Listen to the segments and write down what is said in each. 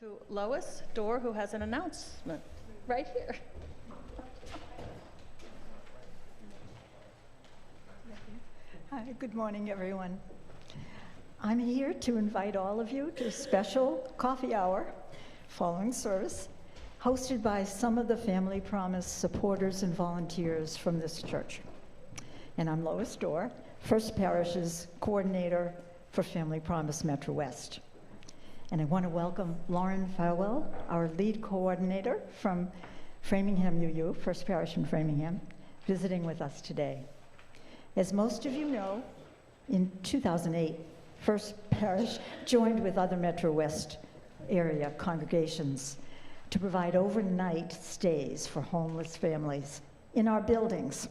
to Lois Dorr, who has an announcement right here. Hi, good morning, everyone. I'm here to invite all of you to a special coffee hour following service, hosted by some of the Family Promise supporters and volunteers from this church. And I'm Lois Dorr, First Parish's coordinator for Family Promise Metro West. And I want to welcome Lauren Farwell, our lead coordinator from Framingham UU, First Parish in Framingham, visiting with us today. As most of you know, in 2008, First Parish joined with other Metro West area congregations to provide overnight stays for homeless families in our buildings.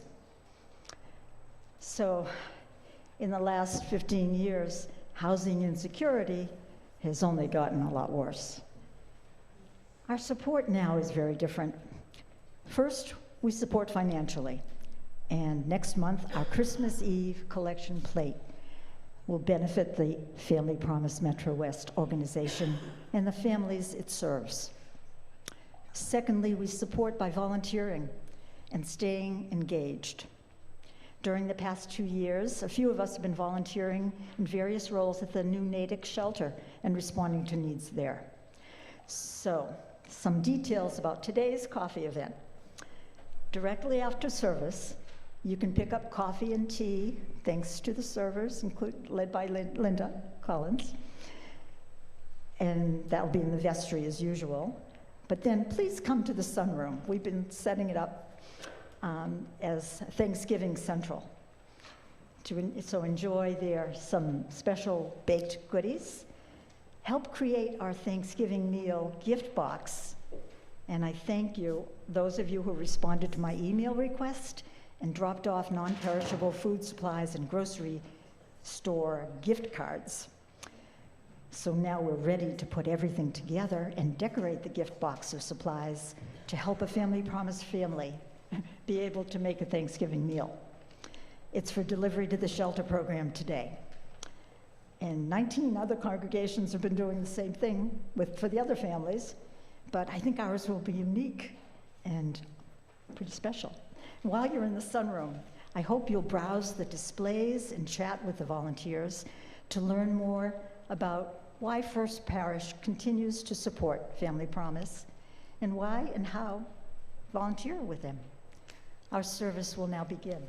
So in the last 15 years, housing insecurity has only gotten a lot worse. Our support now is very different. First, we support financially. And next month, our Christmas Eve collection plate will benefit the Family Promise Metro West organization and the families it serves. Secondly, we support by volunteering and staying engaged. During the past 2 years, a few of us have been volunteering in various roles at the new Natick shelter and responding to needs there. So, some details about today's coffee event. Directly after service, you can pick up coffee and tea, thanks to the servers, led by Linda Collins. And that'll be in the vestry as usual. But then please come to the sunroom. We've been setting it up as Thanksgiving Central. So enjoy there some special baked goodies. Help create our Thanksgiving meal gift box. And I thank you, those of you who responded to my email request and dropped off non-perishable food supplies and grocery store gift cards. So now we're ready to put everything together and decorate the gift box of supplies to help a Family Promise family be able to make a Thanksgiving meal. It's for delivery to the shelter program today. And 19 other congregations have been doing the same thing for the other families, but I think ours will be unique and pretty special. While you're in the sunroom, I hope you'll browse the displays and chat with the volunteers to learn more about why First Parish continues to support Family Promise and why and how volunteer with them. Our service will now begin.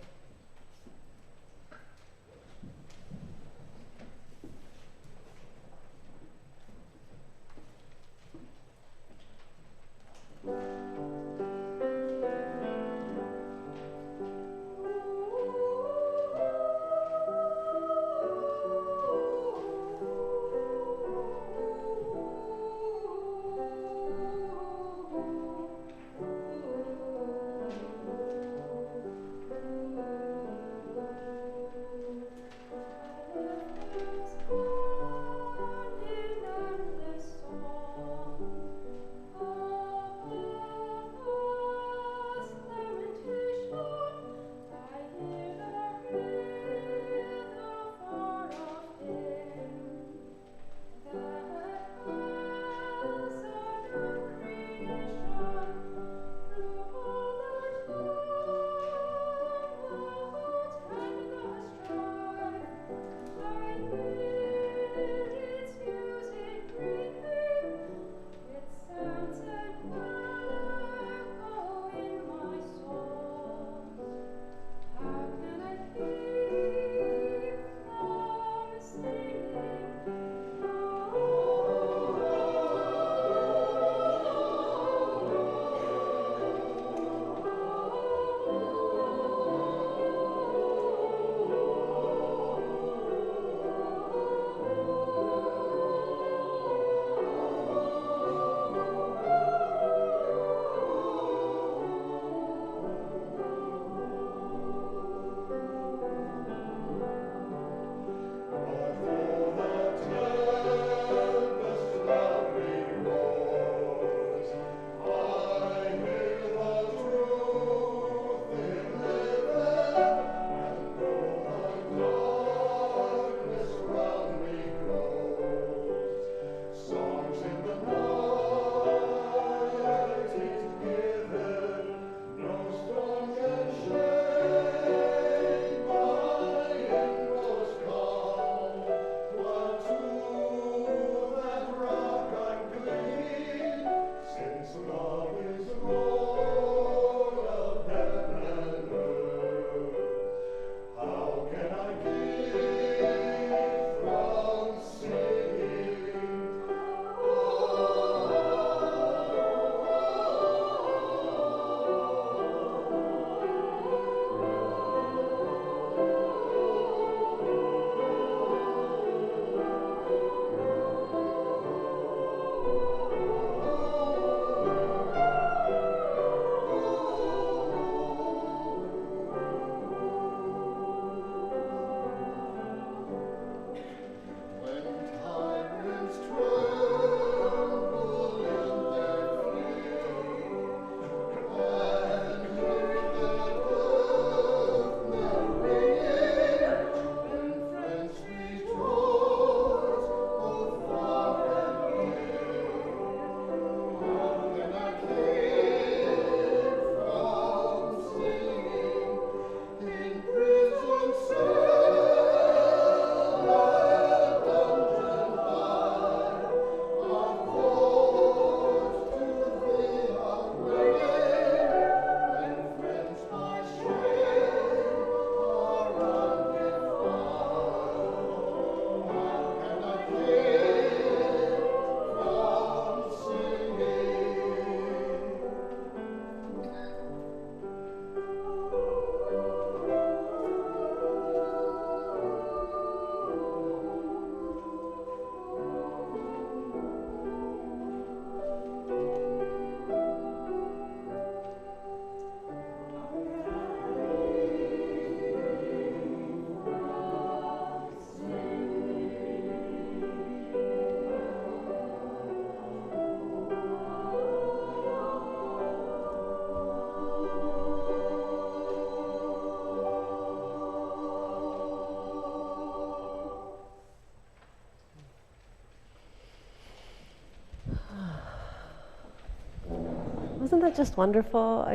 Isn't that just wonderful?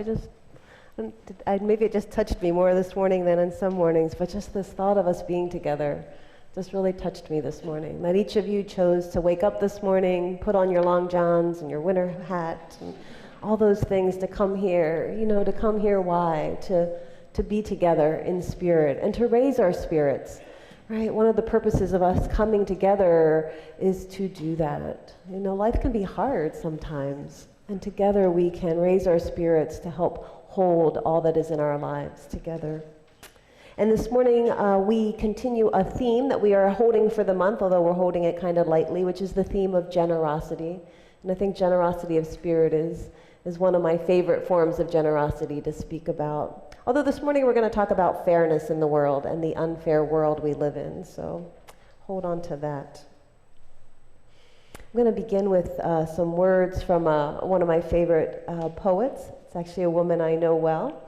Maybe it just touched me more this morning than in some mornings, but just this thought of us being together just really touched me this morning. That each of you chose to wake up this morning, put on your long johns and your winter hat and all those things to come here. To come here, why? To be together in spirit and to raise our spirits, right? One of the purposes of us coming together is to do that. Life can be hard sometimes, and together we can raise our spirits to help hold all that is in our lives together. And this morning, we continue a theme that we are holding for the month, although we're holding it kind of lightly, which is the theme of generosity. And I think generosity of spirit is one of my favorite forms of generosity to speak about. Although this morning we're going to talk about fairness in the world and the unfair world we live in, so hold on to that. I'm going to begin with some words from one of my favorite poets. It's actually a woman I know well.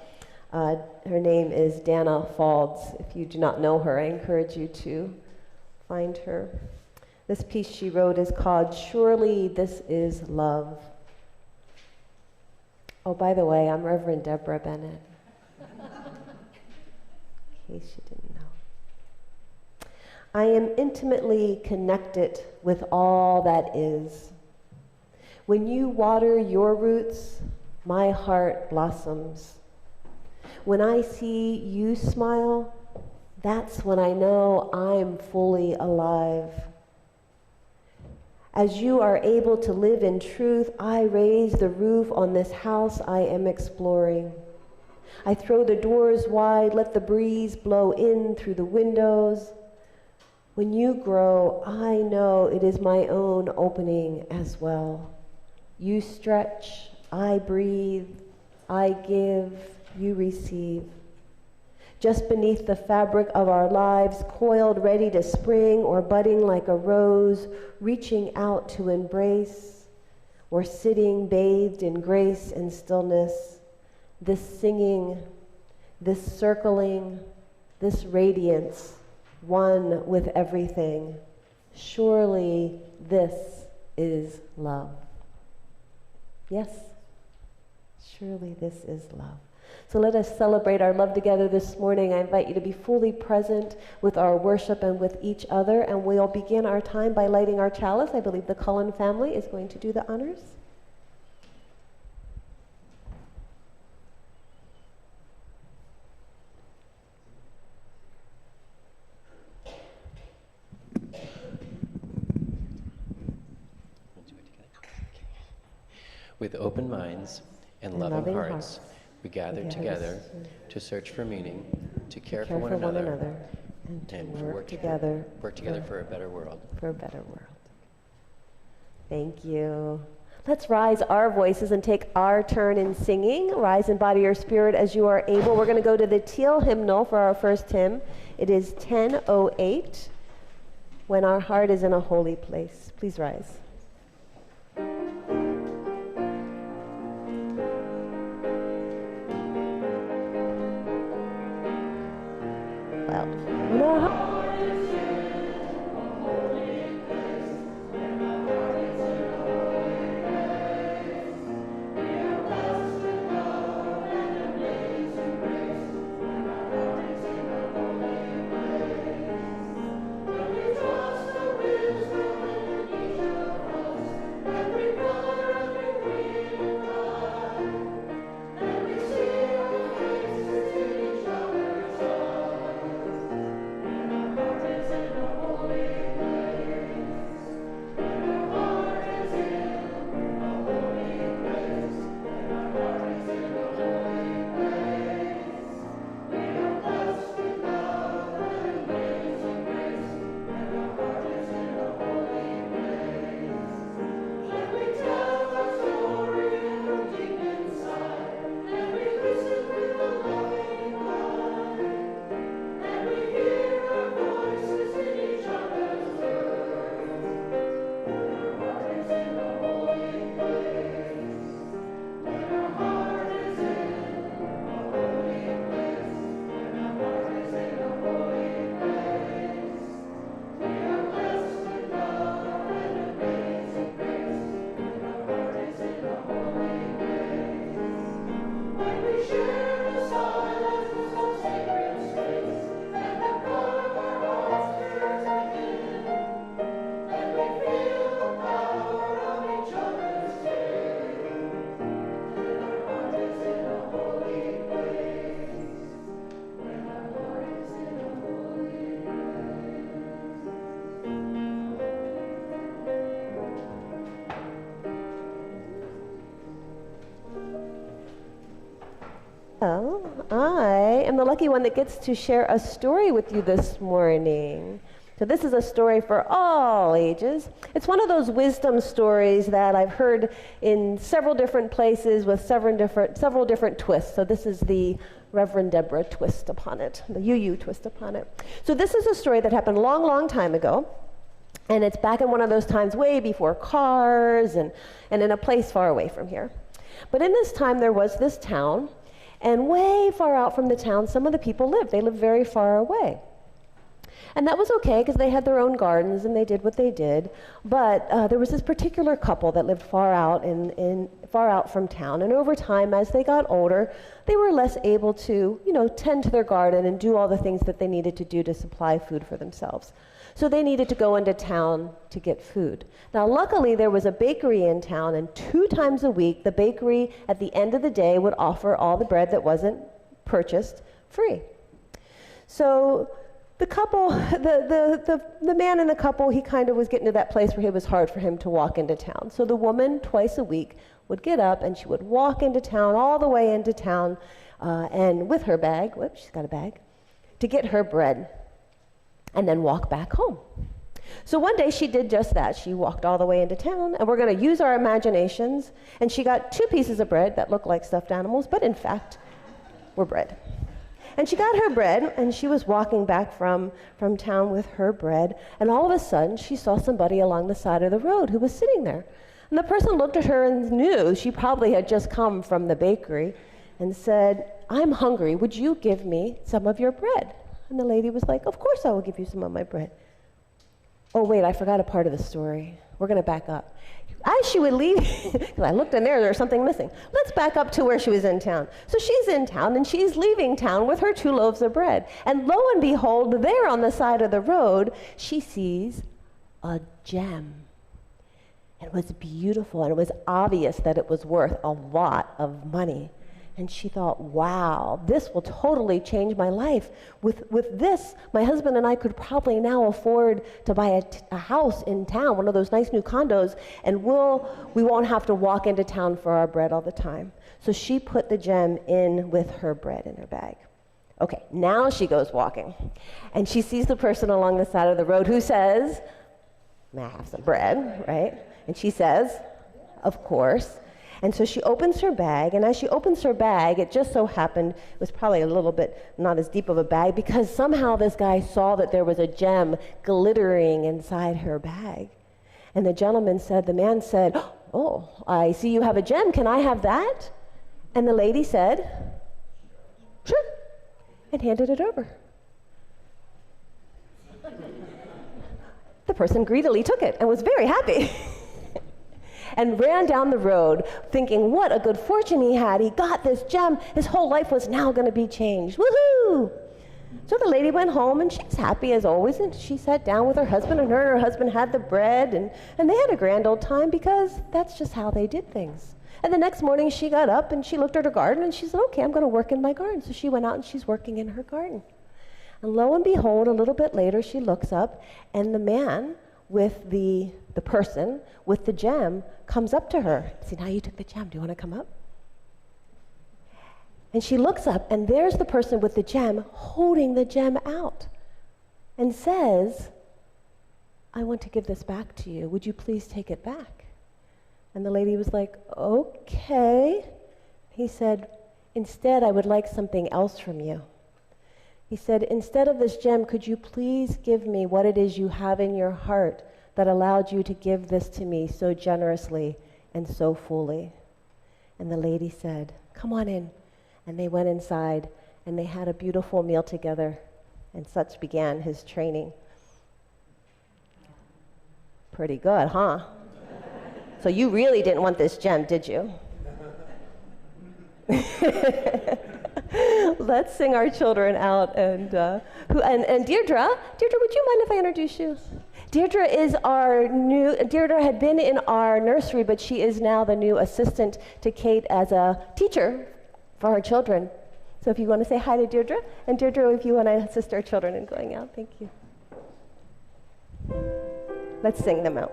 Her name is Dana Faulds. If you do not know her, I encourage you to find her. This piece she wrote is called Surely This Is Love. Oh, by the way, I'm Reverend Deborah Bennett, in case you didn't know. I am intimately connected with all that is. When you water your roots, my heart blossoms. When I see you smile, that's when I know I'm fully alive. As you are able to live in truth, I raise the roof on this house I am exploring. I throw the doors wide, let the breeze blow in through the windows. When you grow, I know it is my own opening as well. You stretch, I breathe, I give, you receive. Just beneath the fabric of our lives, coiled ready to spring or budding like a rose, reaching out to embrace, or sitting bathed in grace and stillness, this singing, this circling, this radiance, one with everything. Surely this is love. Yes, surely this is love. So let us celebrate our love together this morning. I invite you to be fully present with our worship and with each other, and we'll begin our time by lighting our chalice. I believe the Cullen family is going to do the honors. With open minds and loving hearts, we gather together to search for meaning, to care for one another, and to and work together for a better world. For a better world. Thank you. Let's rise our voices and take our turn in singing. Rise in body or spirit as you are able. We're going to go to the teal hymnal for our first hymn. It is 10:08, When Our Heart is in a Holy Place. Please rise. When our heart is in a holy place, when our heart is in a holy place, we are blessed with love and amazing grace. When our heart is in a holy place, when we trust the wisdom and the nature of Well, I am the lucky one that gets to share a story with you this morning. So this is a story for all ages. It's one of those wisdom stories that I've heard in several different places with several different twists. So this is the Reverend Deborah twist upon it, the UU twist upon it. So this is a story that happened a long, long time ago. And it's back in one of those times way before cars and in a place far away from here. But in this time, there was this town, and way far out from the town, some of the people lived. They lived very far away. And that was okay, because they had their own gardens, and they did what they did. But there was this particular couple that lived far out far out from town. And over time, as they got older, they were less able to, tend to their garden and do all the things that they needed to do to supply food for themselves. So they needed to go into town to get food. Now, luckily, there was a bakery in town, and 2 times a week, the bakery at the end of the day would offer all the bread that wasn't purchased free. So the couple, the man in the couple, he kind of was getting to that place where it was hard for him to walk into town. So the woman, twice a week, would get up and she would walk into town, all the way into town, and with her bag, she's got a bag, to get her bread, and then walk back home. So one day she did just that. She walked all the way into town, and we're going to use our imaginations, and she got 2 pieces of bread that looked like stuffed animals, but in fact were bread. And she got her bread, and she was walking back from town with her bread, and all of a sudden she saw somebody along the side of the road who was sitting there. And the person looked at her and knew she probably had just come from the bakery and said, "I'm hungry. Would you give me some of your bread?" And the lady was like, "Of course I will give you some of my bread." Oh, wait, I forgot a part of the story. We're going to back up. As she would leave, because I looked in there was something missing. Let's back up to where she was in town. So she's in town, and she's leaving town with her 2 loaves of bread. And lo and behold, there on the side of the road, she sees a gem. It was beautiful, and it was obvious that it was worth a lot of money. And she thought, wow, this will totally change my life. With this, my husband and I could probably now afford to buy a house in town, one of those nice new condos, and we won't have to walk into town for our bread all the time. So she put the gem in with her bread in her bag. Okay, now she goes walking, and she sees the person along the side of the road who says, "May I have some bread?" right? And she says, "Of course." And so she opens her bag, and as she opens her bag, it just so happened, it was probably a little bit not as deep of a bag, because somehow this guy saw that there was a gem glittering inside her bag. And the man said, "Oh, I see you have a gem. Can I have that?" And the lady said, "Sure," and handed it over. The person greedily took it and was very happy. And ran down the road thinking what a good fortune he had. He got this gem. His whole life was now going to be changed. Woohoo! So the lady went home, and she's happy as always, and she sat down with her husband, and her husband had the bread, and they had a grand old time, because that's just how they did things. And the next morning she got up and she looked at her garden, and she said, "Okay, I'm going to work in my garden." So she went out and she's working in her garden. And lo and behold, a little bit later she looks up, and the man with the person with the gem comes up to her. "See, now you took the gem. Do you want to come up?" And she looks up, and there's the person with the gem holding the gem out and says, "I want to give this back to you. Would you please take it back?" And the lady was like, "Okay." He said, "Instead, I would like something else from you." He said, "Instead of this gem, could you please give me what it is you have in your heart that allowed you to give this to me so generously and so fully?" And the lady said, "Come on in." And they went inside, and they had a beautiful meal together, and such began his training. Pretty good, huh? So you really didn't want this gem, did you? Let's sing our children out, and Deirdre, would you mind if I introduce you? Deirdre Deirdre had been in our nursery, but she is now the new assistant to Kate as a teacher for our children. So if you want to say hi to Deirdre, and Deirdre, if you want to assist our children in going out, thank you. Let's sing them out.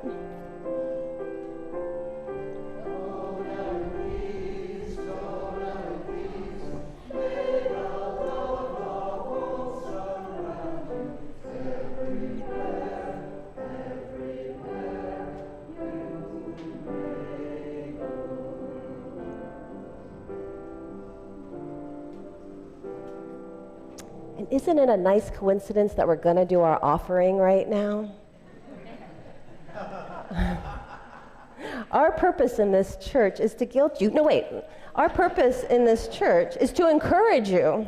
isn't it a nice coincidence that we're going to do our offering right now? Our purpose in this church is to guilt you. No, wait. Our purpose in this church is to encourage you.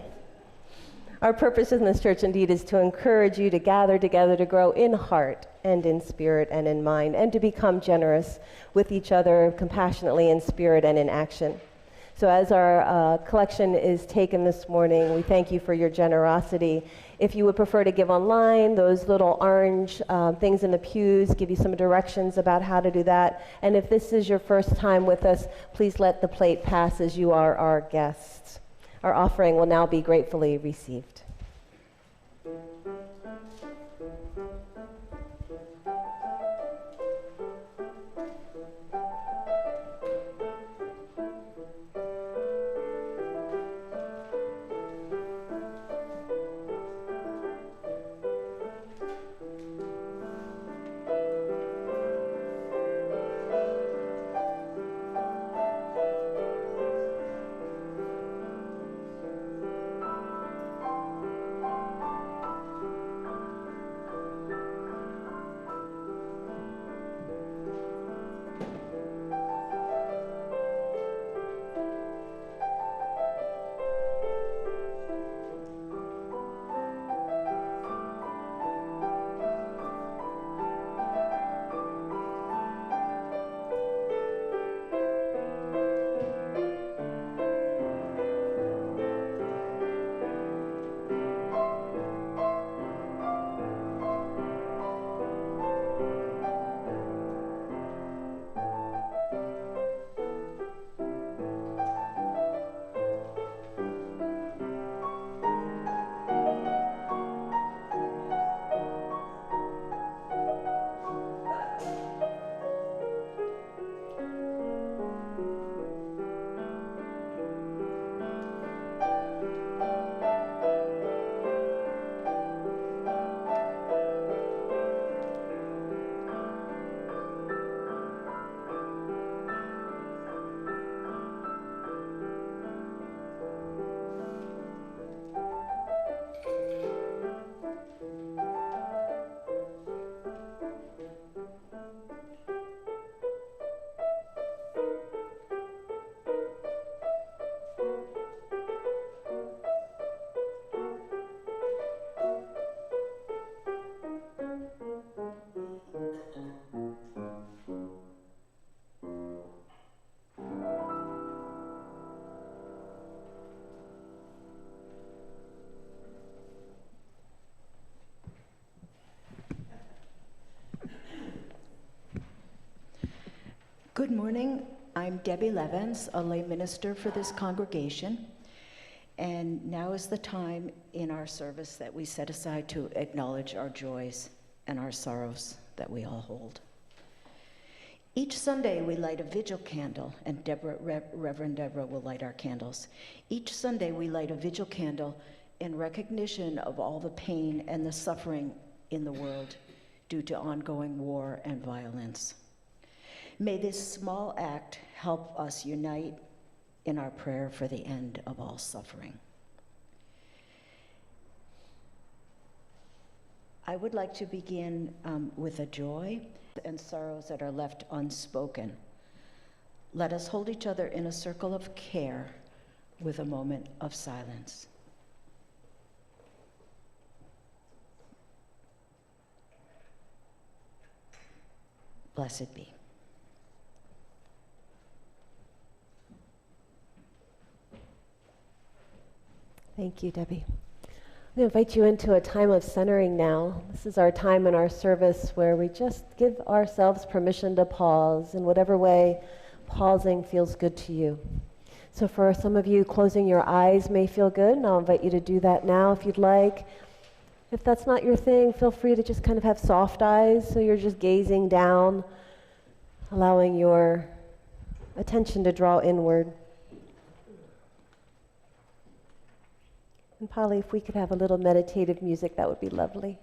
Our purpose in this church, indeed, is to encourage you to gather together, to grow in heart and in spirit and in mind, and to become generous with each other, compassionately in spirit and in action. So as our collection is taken this morning, we thank you for your generosity. If you would prefer to give online, those little orange things in the pews give you some directions about how to do that. And if this is your first time with us, please let the plate pass as you are our guests. Our offering will now be gratefully received. Good morning. I'm Debbie Levens, a lay minister for this congregation. And now is the time in our service that we set aside to acknowledge our joys and our sorrows that we all hold. Each Sunday we light a vigil candle, and Reverend Deborah will light our candles. Each Sunday we light a vigil candle in recognition of all the pain and the suffering in the world due to ongoing war and violence. May this small act help us unite in our prayer for the end of all suffering. I would like to begin with a joy and sorrows that are left unspoken. Let us hold each other in a circle of care with a moment of silence. Blessed be. Thank you, Debbie. I'm going to invite you into a time of centering now. This is our time in our service where we just give ourselves permission to pause in whatever way pausing feels good to you. So for some of you, closing your eyes may feel good, and I'll invite you to do that now if you'd like. If that's not your thing, feel free to just kind of have soft eyes, so you're just gazing down, allowing your attention to draw inward. And Polly, if we could have a little meditative music, that would be lovely.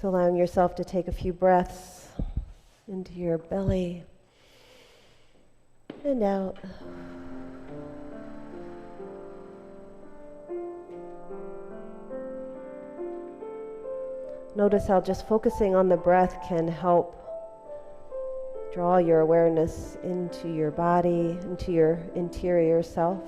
So allowing yourself to take a few breaths into your belly and out. notice how just focusing on the breath can help draw your awareness into your body, into your interior self.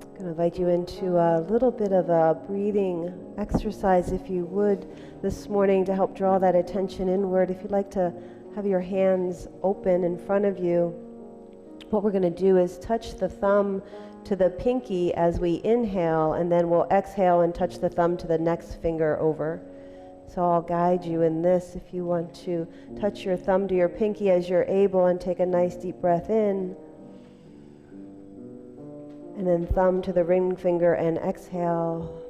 I'm going to invite you into a little bit of a breathing exercise, if you would, this morning to help draw that attention inward. If you'd like to have your hands open in front of you, what we're going to do is touch the thumb to the pinky as we inhale, and then we'll exhale and touch the thumb to the next finger over. So I'll guide you in this. If you want to touch your thumb to your pinky as you're able and take a nice deep breath in, and then thumb to the ring finger and exhale.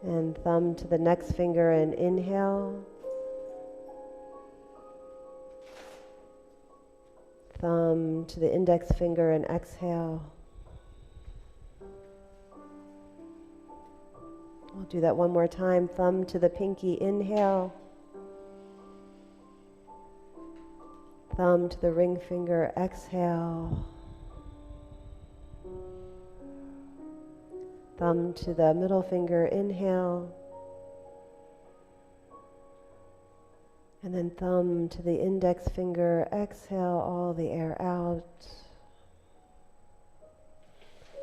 And thumb to the next finger and inhale. Thumb to the index finger and exhale. We'll do that one more time. Thumb to the pinky, inhale. Thumb to the ring finger, exhale. Thumb to the middle finger, inhale. And then thumb to the index finger, exhale all the air out.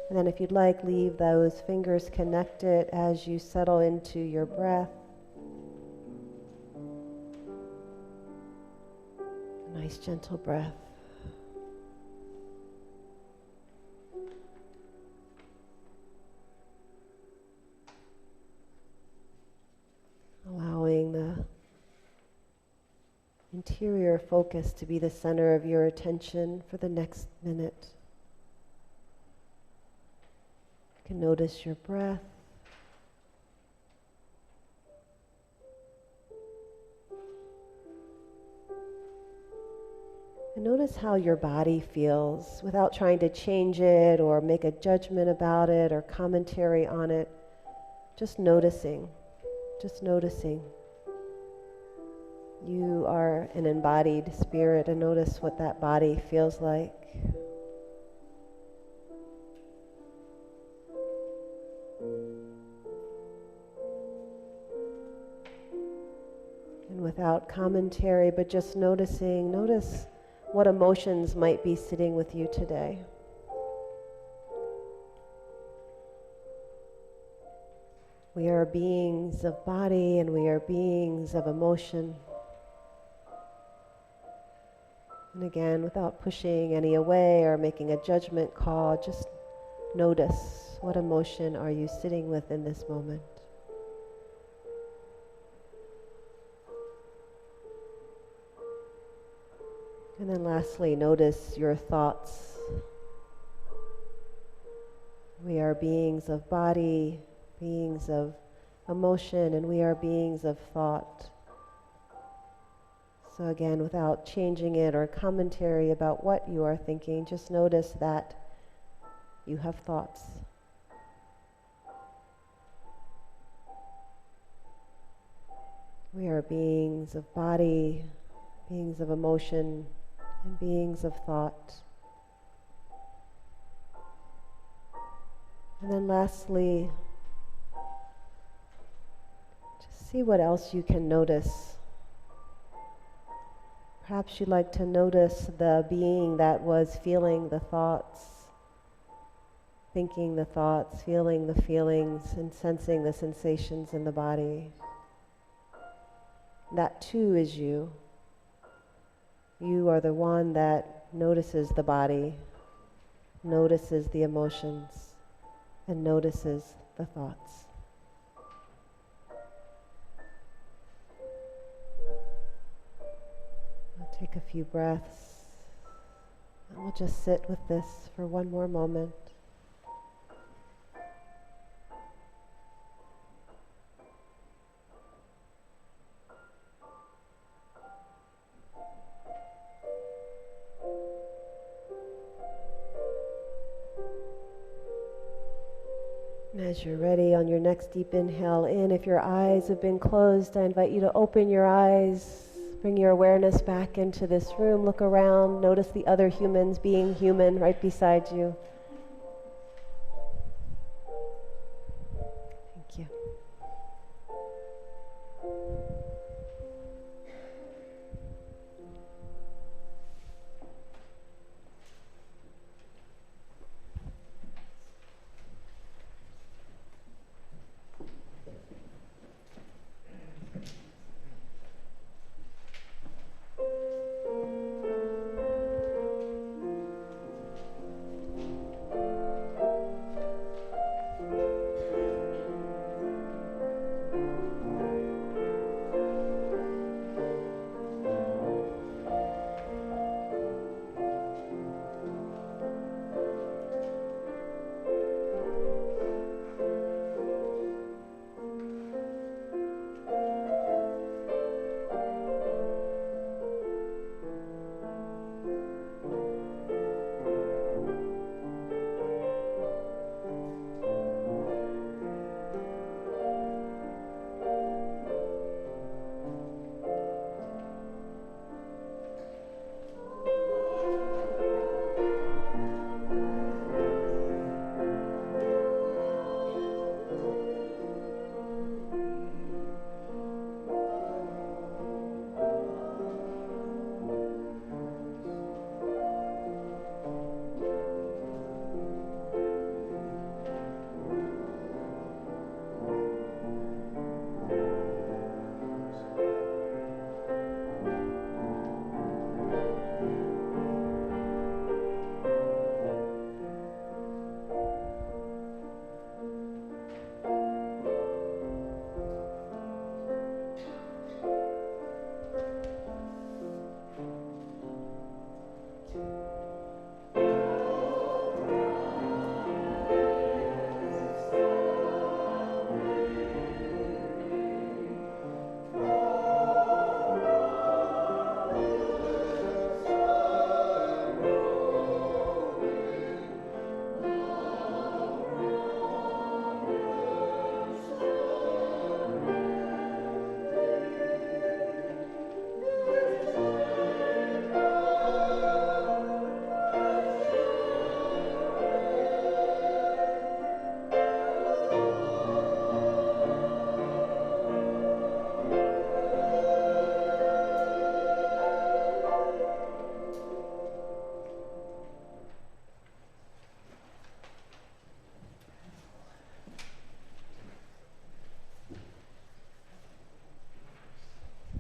And then if you'd like, leave those fingers connected as you settle into your breath. A nice gentle breath. Allowing the interior focus to be the center of your attention for the next minute. You can notice your breath. And notice how your body feels without trying to change it or make a judgment about it or commentary on it. Just noticing. Just noticing. You are an embodied spirit, and notice what that body feels like. And without commentary, but just noticing, notice what emotions might be sitting with you today. We are beings of body and we are beings of emotion. And again, without pushing any away or making a judgment call, just notice what emotion are you sitting with in this moment. And then lastly, notice your thoughts. We are beings of body, beings of emotion, and we are beings of thought. So again, without changing it or commentary about what you are thinking, just notice that you have thoughts. We are beings of body, beings of emotion, and beings of thought. And then lastly, just see what else you can notice. Perhaps you'd like to notice the being that was feeling the thoughts, thinking the thoughts, feeling the feelings, and sensing the sensations in the body. That too is you. You are the one that notices the body, notices the emotions, and notices the thoughts. I'll take a few breaths, and we'll just sit with this for one more moment. And as you're ready on your next deep inhale in, if your eyes have been closed, I invite you to open your eyes, bring your awareness back into this room, look around, notice the other humans being human right beside you. Thank you.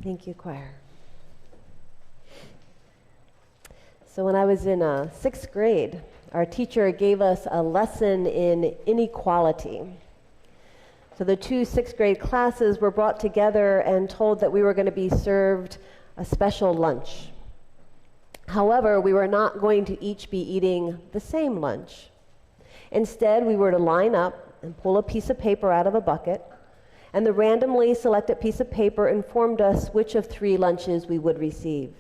Thank you, choir. So when I was in 6th grade, our teacher gave us a lesson in inequality. So the 2 6th grade classes were brought together and told that we were going to be served a special lunch. However, we were not going to each be eating the same lunch. Instead, we were to line up and pull a piece of paper out of a bucket, and the randomly selected piece of paper informed us which of 3 lunches we would receive.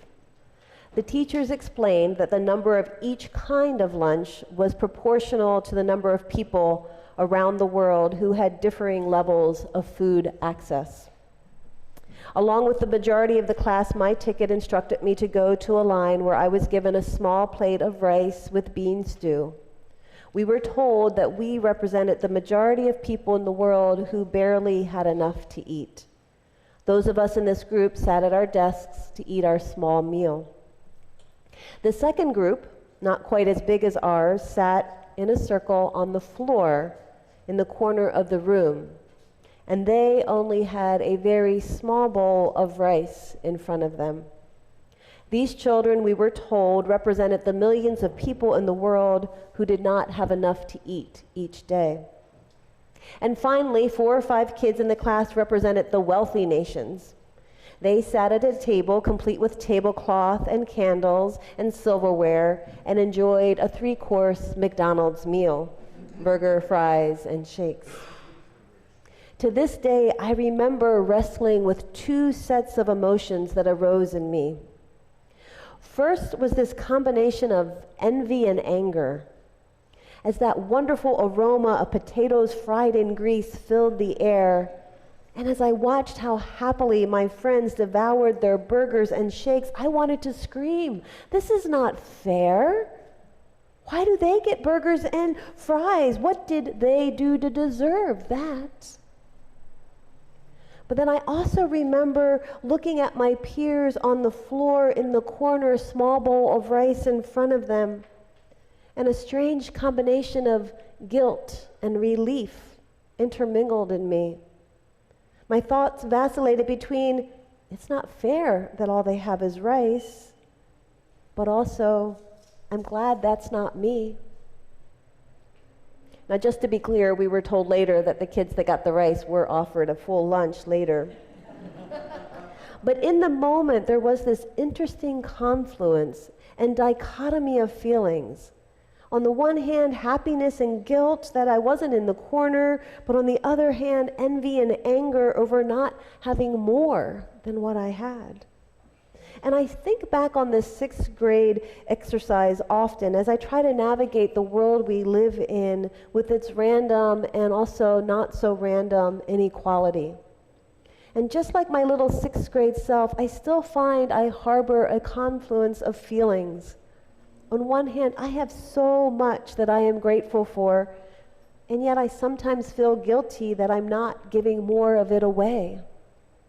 The teachers explained that the number of each kind of lunch was proportional to the number of people around the world who had differing levels of food access. Along with the majority of the class, my ticket instructed me to go to a line where I was given a small plate of rice with bean stew. We were told that we represented the majority of people in the world who barely had enough to eat. Those of us in this group sat at our desks to eat our small meal. The second group, not quite as big as ours, sat in a circle on the floor in the corner of the room, and they only had a very small bowl of rice in front of them. These children, we were told, represented the millions of people in the world who did not have enough to eat each day. And finally, 4 or 5 kids in the class represented the wealthy nations. They sat at a table complete with tablecloth and candles and silverware and enjoyed a 3-course McDonald's meal, burger, fries, and shakes. To this day, I remember wrestling with 2 sets of emotions that arose in me. First was this combination of envy and anger. as that wonderful aroma of potatoes fried in grease filled the air, and as I watched how happily my friends devoured their burgers and shakes, I wanted to scream, "This is not fair. Why do they get burgers and fries? What did they do to deserve that?" But then I also remember looking at my peers on the floor in the corner, small bowl of rice in front of them, and a strange combination of guilt and relief intermingled in me. My thoughts vacillated between, it's not fair that all they have is rice, but also, I'm glad that's not me. Now, just to be clear, we were told later that the kids that got the rice were offered a full lunch later. But in the moment, there was this interesting confluence and dichotomy of feelings. On the one hand, happiness and guilt that I wasn't in the corner, but on the other hand, envy and anger over not having more than what I had. And I think back on this 6th grade exercise often as I try to navigate the world we live in with its random and also not so random inequality. And just like my little 6th grade self, I still find I harbor a confluence of feelings. On one hand, I have so much that I am grateful for, and yet I sometimes feel guilty that I'm not giving more of it away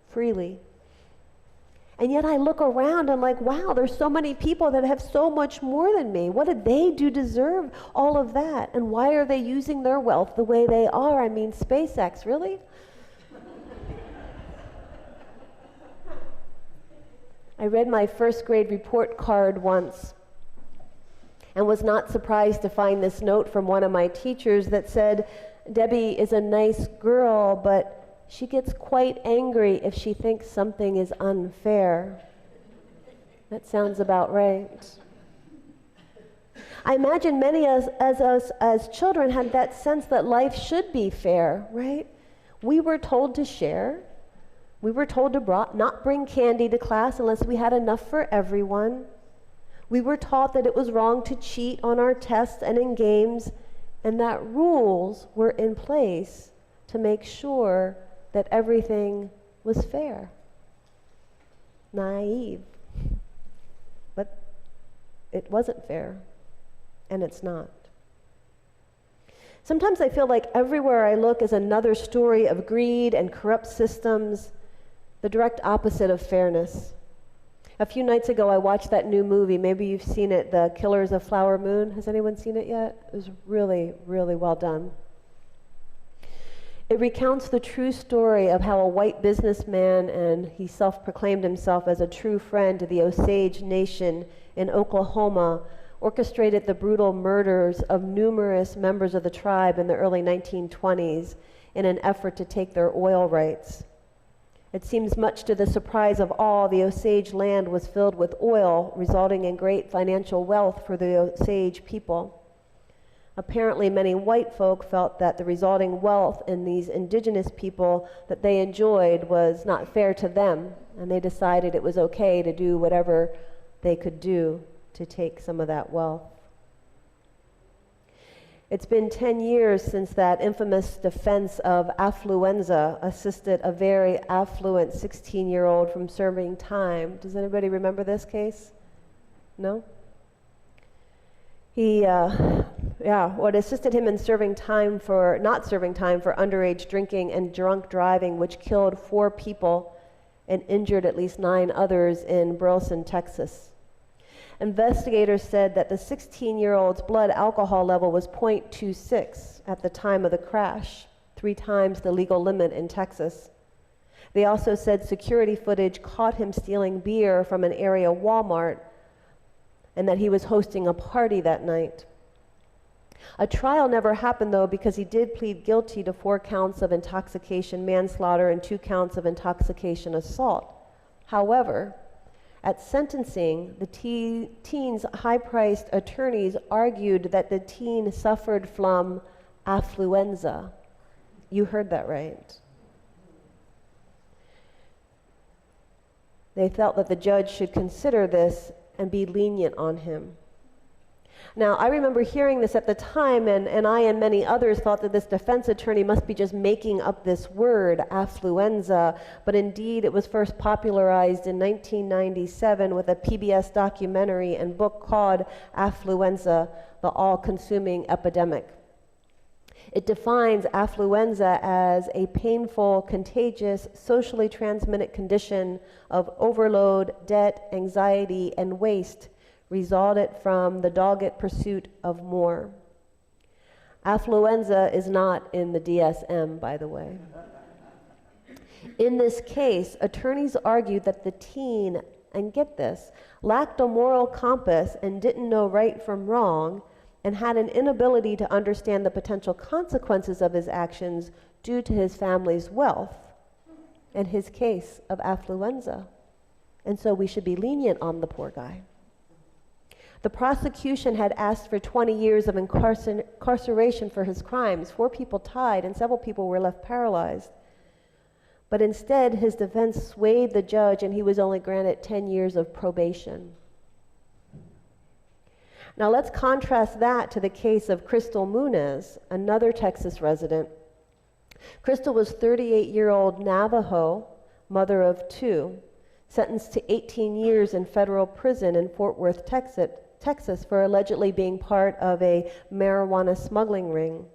freely. And yet I look around and I'm like, wow, there's so many people that have so much more than me. What did they do to deserve all of that? And why are they using their wealth the way they are? I mean, SpaceX, really? I read my 1st grade report card once and was not surprised to find this note from one of my teachers that said, "Debbie is a nice girl, but she gets quite angry if she thinks something is unfair." That sounds about right. I imagine many of us as children had that sense that life should be fair, right? We were told to share. We were told to not bring candy to class unless we had enough for everyone. We were taught that it was wrong to cheat on our tests and in games, and that rules were in place to make sure that everything was fair. Naive. But it wasn't fair, and it's not. Sometimes I feel like everywhere I look is another story of greed and corrupt systems, the direct opposite of fairness. A few nights ago, I watched that new movie. Maybe you've seen it, The Killers of Flower Moon. Has anyone seen it yet? It was really, really well done. It recounts the true story of how a white businessman, and he self-proclaimed himself as a true friend to the Osage Nation in Oklahoma, orchestrated the brutal murders of numerous members of the tribe in the early 1920s in an effort to take their oil rights. It seems much to the surprise of all, the Osage land was filled with oil, resulting in great financial wealth for the Osage people. Apparently, many white folk felt that the resulting wealth in these indigenous people that they enjoyed was not fair to them, and they decided it was okay to do whatever they could do to take some of that wealth. It's been 10 years since that infamous defense of affluenza assisted a very affluent 16-year-old from serving time. Does anybody remember this case? No? It assisted him in not serving time for underage drinking and drunk driving, which killed 4 people and injured at least 9 others in Burleson, Texas. Investigators said that the 16-year-old's blood alcohol level was 0.26 at the time of the crash, 3 times the legal limit in Texas. They also said security footage caught him stealing beer from an area Walmart and that he was hosting a party that night. A trial never happened, though, because he did plead guilty to 4 counts of intoxication manslaughter and 2 counts of intoxication assault. However, at sentencing, the teen's high-priced attorneys argued that the teen suffered from affluenza. You heard that right. They felt that the judge should consider this and be lenient on him. Now, I remember hearing this at the time, and I and many others thought that this defense attorney must be just making up this word, affluenza, but indeed it was first popularized in 1997 with a PBS documentary and book called Affluenza, the All-Consuming Epidemic. It defines affluenza as a painful, contagious, socially transmitted condition of overload, debt, anxiety, and waste resulted from the dogged pursuit of more. Affluenza is not in the DSM, by the way. In this case, attorneys argued that the teen, and get this, lacked a moral compass and didn't know right from wrong, and had an inability to understand the potential consequences of his actions due to his family's wealth and his case of affluenza. And so we should be lenient on the poor guy. The prosecution had asked for 20 years of incarceration for his crimes. 4 people died and several people were left paralyzed. But instead, his defense swayed the judge and he was only granted 10 years of probation. Now let's contrast that to the case of Crystal Muniz, another Texas resident. Crystal was 38-year-old Navajo, mother of 2, sentenced to 18 years in federal prison in Fort Worth, Texas, for allegedly being part of a marijuana smuggling ring.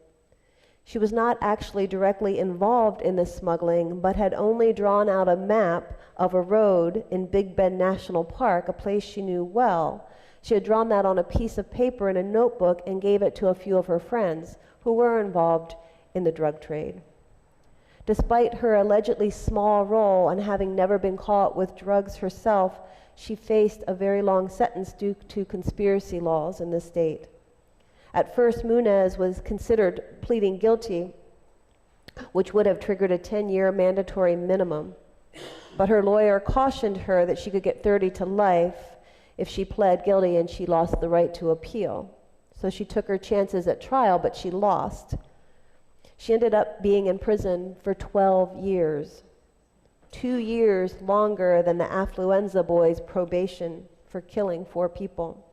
She was not actually directly involved in the smuggling, but had only drawn out a map of a road in Big Bend National Park, a place she knew well. She had drawn that on a piece of paper in a notebook and gave it to a few of her friends who were involved in the drug trade. Despite her allegedly small role and having never been caught with drugs herself, she faced a very long sentence due to conspiracy laws in the state. At first, Muniz was considered pleading guilty, which would have triggered a 10-year mandatory minimum. But her lawyer cautioned her that she could get 30 to life if she pled guilty, and she lost the right to appeal. So she took her chances at trial, but she lost. She ended up being in prison for 12 years. 2 years longer than the affluenza boy's probation for killing 4 people.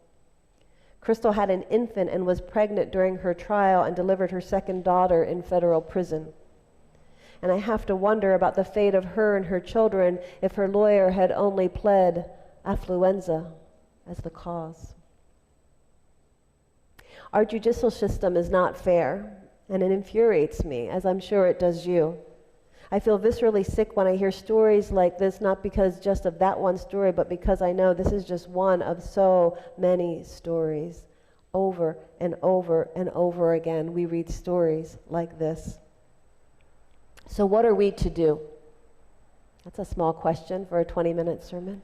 Crystal had an infant and was pregnant during her trial and delivered her second daughter in federal prison. And I have to wonder about the fate of her and her children if her lawyer had only pled affluenza as the cause. Our judicial system is not fair, and it infuriates me, as I'm sure it does you. I feel viscerally sick when I hear stories like this, not because just of that one story, but because I know this is just one of so many stories. Over and over and over again, we read stories like this. So what are we to do? That's a small question for a 20-minute sermon.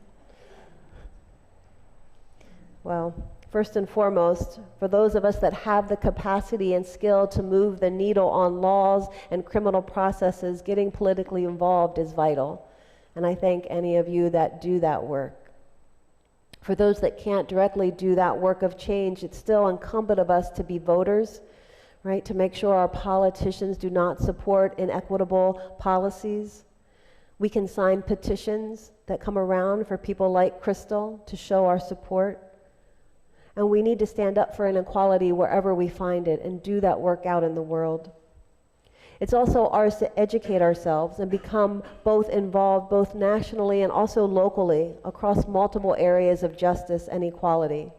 Well, first and foremost, for those of us that have the capacity and skill to move the needle on laws and criminal processes, getting politically involved is vital. And I thank any of you that do that work. For those that can't directly do that work of change, it's still incumbent of us to be voters, right? To make sure our politicians do not support inequitable policies. We can sign petitions that come around for people like Crystal to show our support. And we need to stand up for inequality wherever we find it and do that work out in the world. It's also ours to educate ourselves and become both involved, both nationally and also locally, across multiple areas of justice and equality.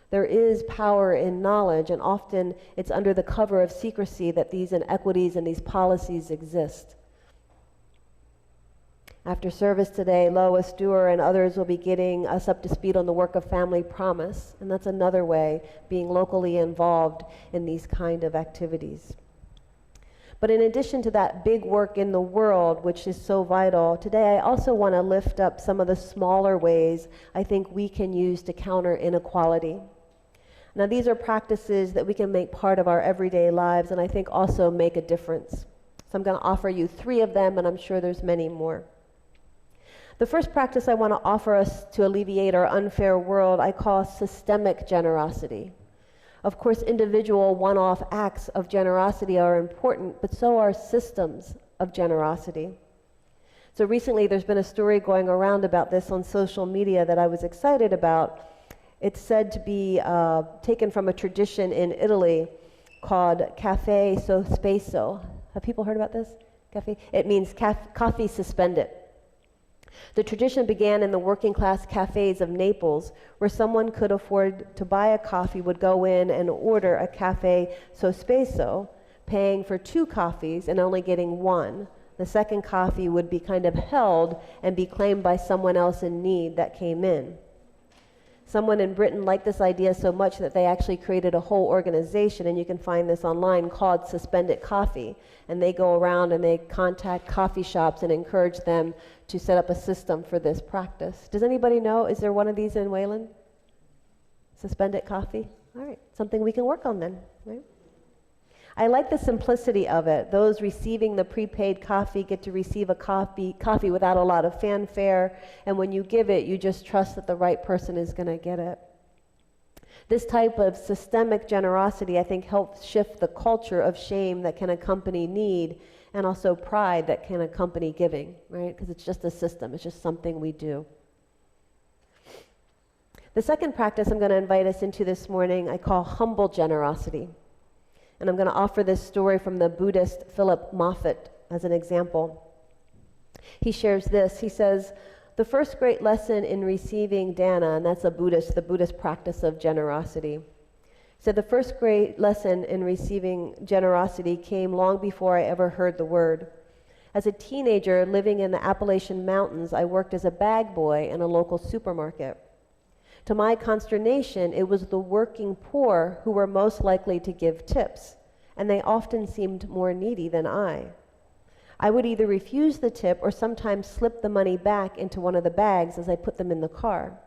There is power in knowledge, and often it's under the cover of secrecy that these inequities and these policies exist. After service today, Lois Dewar and others will be getting us up to speed on the work of Family Promise, and that's another way, being locally involved in these kind of activities. But in addition to that big work in the world, which is so vital, today I also want to lift up some of the smaller ways I think we can use to counter inequality. Now, these are practices that we can make part of our everyday lives, and I think also make a difference. So I'm going to offer you 3 of them, and I'm sure there's many more. The first practice I want to offer us to alleviate our unfair world, I call systemic generosity. Of course, individual one-off acts of generosity are important, but so are systems of generosity. So recently there's been a story going around about this on social media that I was excited about. It's said to be taken from a tradition in Italy called caffè sospeso. Have people heard about this? Caffè? It means coffee suspended. The tradition began in the working class cafes of Naples, where someone could afford to buy a coffee would go in and order a caffè sospeso, paying for 2 coffees and only getting 1. The second coffee would be kind of held and be claimed by someone else in need that came in. Someone in Britain liked this idea so much that they actually created a whole organization, and you can find this online, called Suspended Coffee. And they go around and they contact coffee shops and encourage them to set up a system for this practice. Does anybody know, is there one of these in Wayland? Suspended coffee? All right, something we can work on then, right? I like the simplicity of it. Those receiving the prepaid coffee get to receive a coffee without a lot of fanfare, and when you give it, you just trust that the right person is going to get it. This type of systemic generosity, I think, helps shift the culture of shame that can accompany need, and also pride that can accompany giving, right? Because it's just a system. It's just something we do. The second practice I'm going to invite us into this morning, I call humble generosity. And I'm going to offer this story from the Buddhist Philip Moffat as an example. He shares this. He says, the first great lesson in receiving dana, and that's the Buddhist practice of generosity. He said, the first great lesson in receiving generosity came long before I ever heard the word. As a teenager living in the Appalachian Mountains, I worked as a bag boy in a local supermarket. To my consternation, it was the working poor who were most likely to give tips, and they often seemed more needy than I. I would either refuse the tip or sometimes slip the money back into one of the bags as I put them in the car.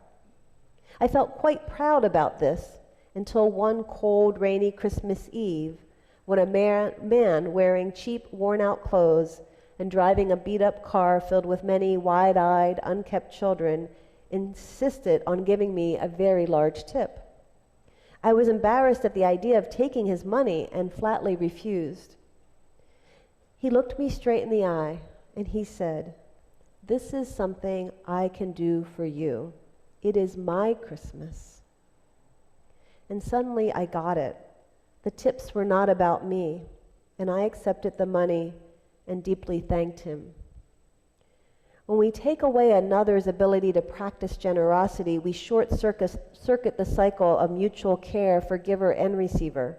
I felt quite proud about this until one cold, rainy Christmas Eve, when a man wearing cheap, worn-out clothes and driving a beat-up car filled with many wide-eyed, unkept children insisted on giving me a very large tip. I was embarrassed at the idea of taking his money and flatly refused. He looked me straight in the eye and he said, "This is something I can do for you. It is my Christmas." And suddenly I got it. The tips were not about me, and I accepted the money and deeply thanked him. When we take away another's ability to practice generosity, we short-circuit the cycle of mutual care for giver and receiver.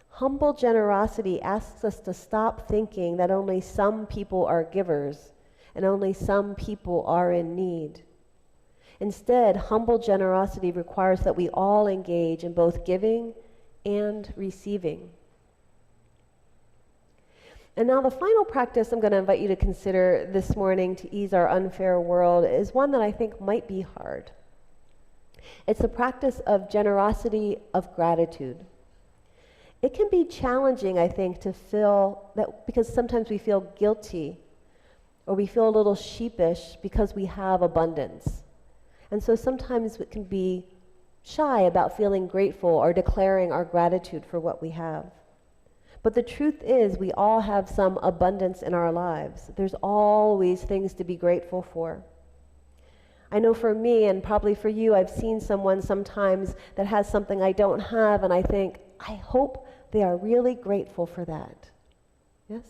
Humble generosity asks us to stop thinking that only some people are givers and only some people are in need. Instead, humble generosity requires that we all engage in both giving and receiving. And now the final practice I'm going to invite you to consider this morning to ease our unfair world is one that I think might be hard. It's the practice of generosity of gratitude. It can be challenging, I think, to feel that, because sometimes we feel guilty or we feel a little sheepish because we have abundance. And so sometimes it can be shy about feeling grateful or declaring our gratitude for what we have. But the truth is, we all have some abundance in our lives. There's always things to be grateful for. I know for me, and probably for you, I've seen someone sometimes that has something I don't have, and I think, I hope they are really grateful for that. Yes?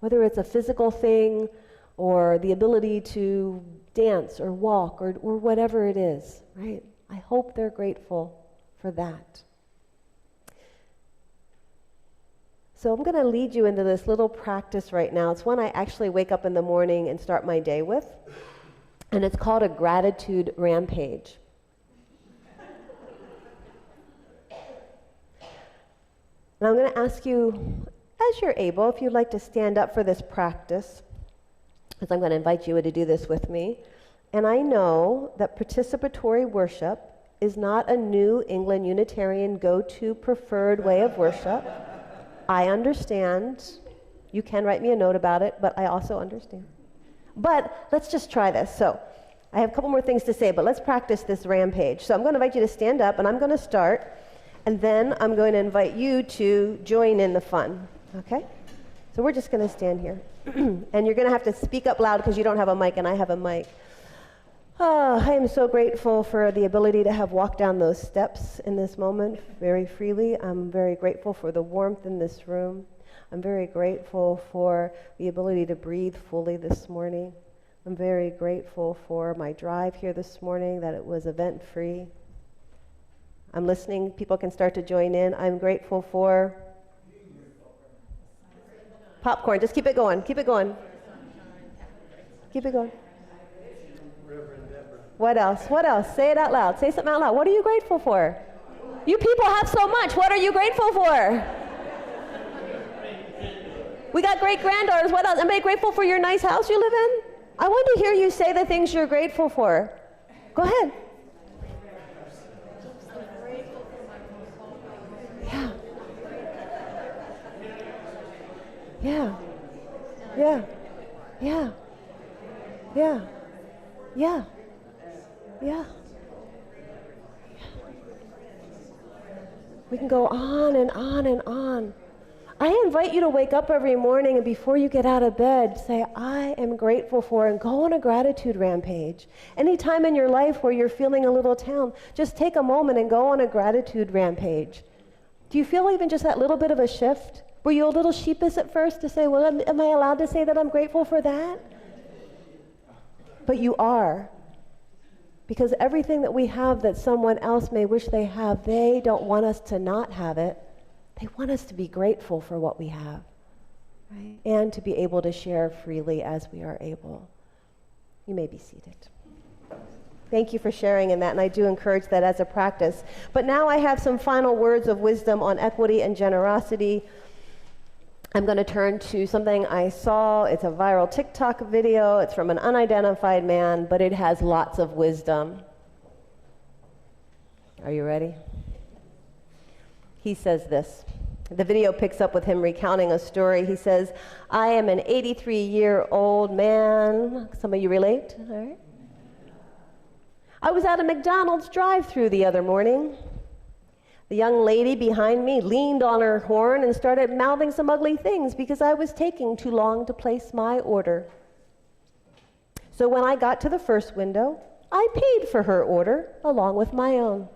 Whether it's a physical thing, or the ability to dance, or walk, or whatever it is, right? I hope they're grateful for that. So I'm going to lead you into this little practice right now. It's one I actually wake up in the morning and start my day with. And it's called a gratitude rampage. And I'm going to ask you, as you're able, if you'd like to stand up for this practice, because I'm going to invite you to do this with me. And I know that participatory worship is not a New England Unitarian go-to preferred way of worship. I understand. You can write me a note about it, but I also understand. But let's just try this. So I have a couple more things to say, but let's practice this rampage. So I'm going to invite you to stand up, and I'm going to start, and then I'm going to invite you to join in the fun, okay? So we're just going to stand here. And you're going to have to speak up loud because you don't have a mic, and I have a mic. I am so grateful for the ability to have walked down those steps in this moment very freely. I'm very grateful for the warmth in this room. I'm very grateful for the ability to breathe fully this morning. I'm very grateful for my drive here this morning, that it was event-free. I'm listening. People can start to join in. I'm grateful for popcorn. Just keep it going. Keep it going. Keep it going. What else? What else? Say it out loud. Say something out loud. What are you grateful for? You people have so much. What are you grateful for? We got great-granddaughters. What else? Anybody grateful for your nice house you live in? I want to hear you say the things you're grateful for. Go ahead. Yeah. Yeah. Yeah. Yeah. Yeah. Yeah. Yeah. We can go on and on and on. I invite you to wake up every morning and before you get out of bed, say, I am grateful for, and go on a gratitude rampage. Anytime in your life where you're feeling a little down, just take a moment and go on a gratitude rampage. Do you feel even just that little bit of a shift? Were you a little sheepish at first to say, well, am I allowed to say that I'm grateful for that? But you are. Because everything that we have that someone else may wish they have, they don't want us to not have it. They want us to be grateful for what we have, right? And to be able to share freely as we are able. You may be seated. Thank you for sharing in that, and I do encourage that as a practice. But now I have some final words of wisdom on equity and generosity. I'm going to turn to something I saw. It's a viral TikTok video. It's from an unidentified man, but it has lots of wisdom. Are you ready? He says this. The video picks up with him recounting a story. He says, I am an 83-year-old man. Some of you relate? All right. I was at a McDonald's drive-thru the other morning. The young lady behind me leaned on her horn and started mouthing some ugly things because I was taking too long to place my order. So when I got to the first window, I paid for her order along with my own.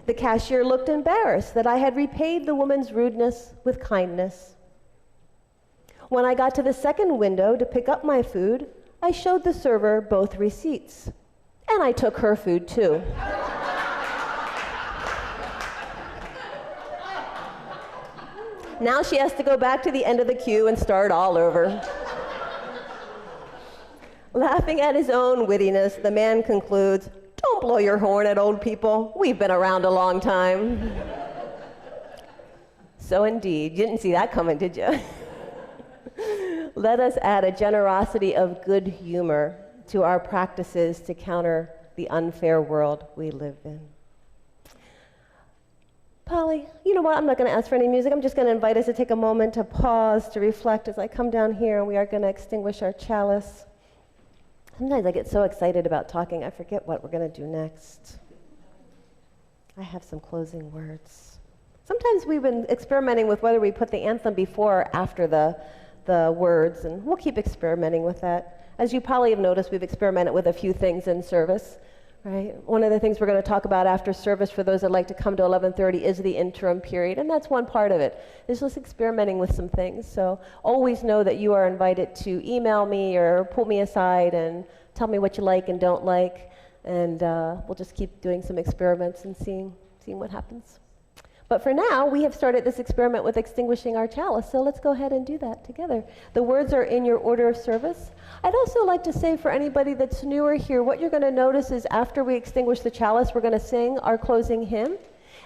The cashier looked embarrassed that I had repaid the woman's rudeness with kindness. When I got to the second window to pick up my food, I showed the server both receipts, and I took her food too. Now she has to go back to the end of the queue and start all over. Laughing at his own wittiness, the man concludes, don't blow your horn at old people. We've been around a long time. So indeed, you didn't see that coming, did you? Let us add a generosity of good humor to our practices to counter the unfair world we live in. Polly, you know what? I'm not going to ask for any music. I'm just going to invite us to take a moment to pause, to reflect as I come down here, and we are going to extinguish our chalice. Sometimes I get so excited about talking, I forget what we're going to do next. I have some closing words. Sometimes we've been experimenting with whether we put the anthem before or after the words, and we'll keep experimenting with that. As you probably have noticed, we've experimented with a few things in service. Right? One of the things we're going to talk about after service for those that like to come to 11:30 is the interim period, and that's one part of it. It's just experimenting with some things. So always know that you are invited to email me or pull me aside and tell me what you like and don't like, and we'll just keep doing some experiments and seeing what happens. But for now, we have started this experiment with extinguishing our chalice, so let's go ahead and do that together. The words are in your order of service. I'd also like to say for anybody that's newer here, what you're going to notice is after we extinguish the chalice, we're going to sing our closing hymn.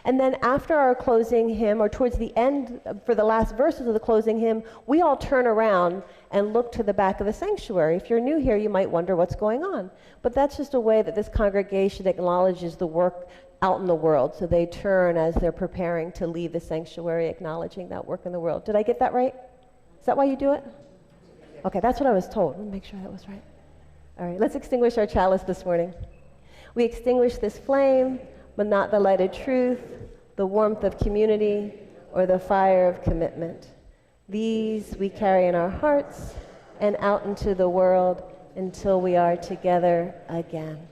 And then after our closing hymn, or towards the end, for the last verses of the closing hymn, we all turn around and look to the back of the sanctuary. If you're new here, you might wonder what's going on. But that's just a way that this congregation acknowledges the work out in the world. So they turn as they're preparing to leave the sanctuary, acknowledging that work in the world. Did I get that right? Is that why you do it? Okay, that's what I was told. Let me make sure that was right. All right, let's extinguish our chalice this morning. We extinguish this flame, but not the light of truth, the warmth of community, or the fire of commitment. These we carry in our hearts and out into the world until we are together again.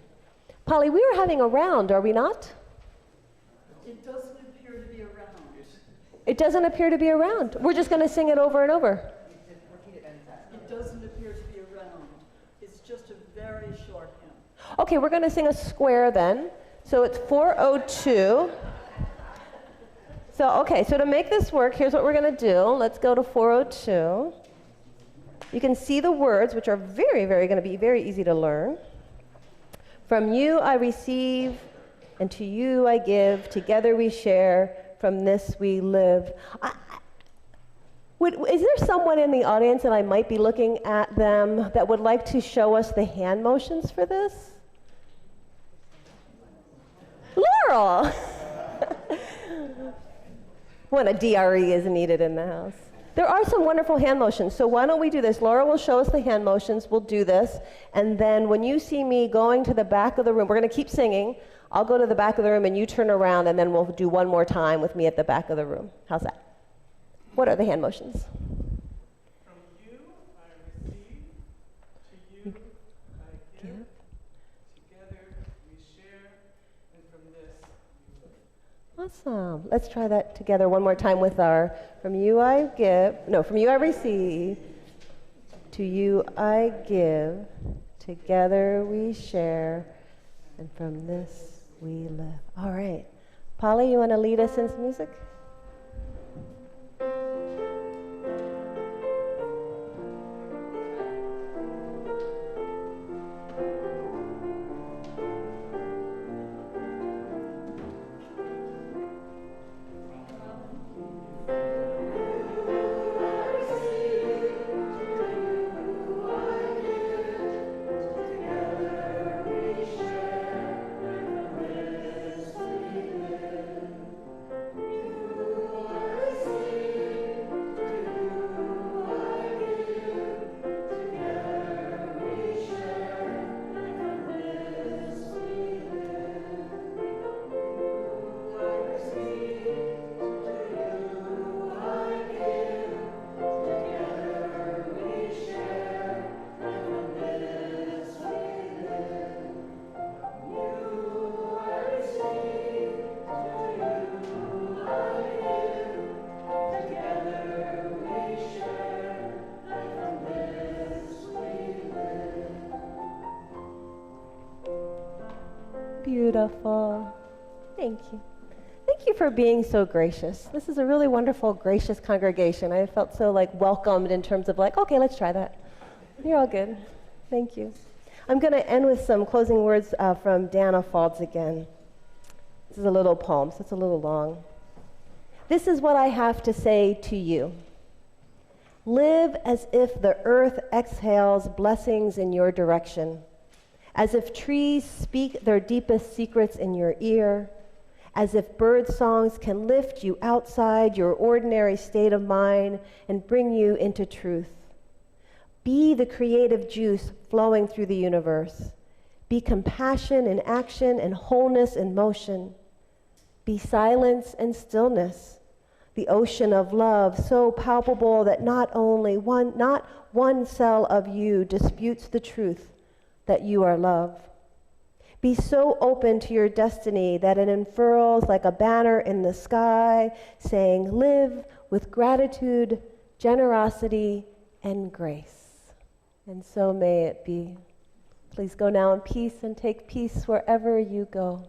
Polly, we are having a round, are we not? It doesn't appear to be around. It doesn't appear to be around. We're just going to sing it over and over. It doesn't appear to be around. It's just a very short hymn. Okay, we're going to sing a square then. So it's 402. So to make this work, here's what we're going to do. Let's go to 402. You can see the words, which are very, very going to be very easy to learn. From you I receive, and to you I give. Together we share. From this we live. Is there someone in the audience, and I might be looking at them, that would like to show us the hand motions for this? Laurel! When a DRE is needed in the house. There are some wonderful hand motions, so why don't we do this? Laura will show us the hand motions, we'll do this, and then when you see me going to the back of the room, we're going to keep singing, I'll go to the back of the room and you turn around, and then we'll do one more time with me at the back of the room. How's that? What are the hand motions? From you I receive, to you I give, together we share, and from this we live. Awesome. Let's try that together one more time with our from you I receive, to you I give, together we share, and from this we live. All right. Polly, you want to lead us in some music? Beautiful. Thank you. Thank you for being so gracious. This is a really wonderful, gracious congregation. I felt so welcomed in terms of okay, let's try that. You're all good. Thank you. I'm going to end with some closing words from Dana Faulds again. This is a little poem, so it's a little long. This is what I have to say to you. Live as if the earth exhales blessings in your direction, as if trees speak their deepest secrets in your ear, as if bird songs can lift you outside your ordinary state of mind and bring you into truth. Be the creative juice flowing through the universe. Be compassion in action and wholeness in motion. Be silence and stillness, the ocean of love so palpable that not one cell of you disputes the truth that you are love. Be so open to your destiny that it unfurls like a banner in the sky, saying, live with gratitude, generosity, and grace. And so may it be. Please go now in peace and take peace wherever you go.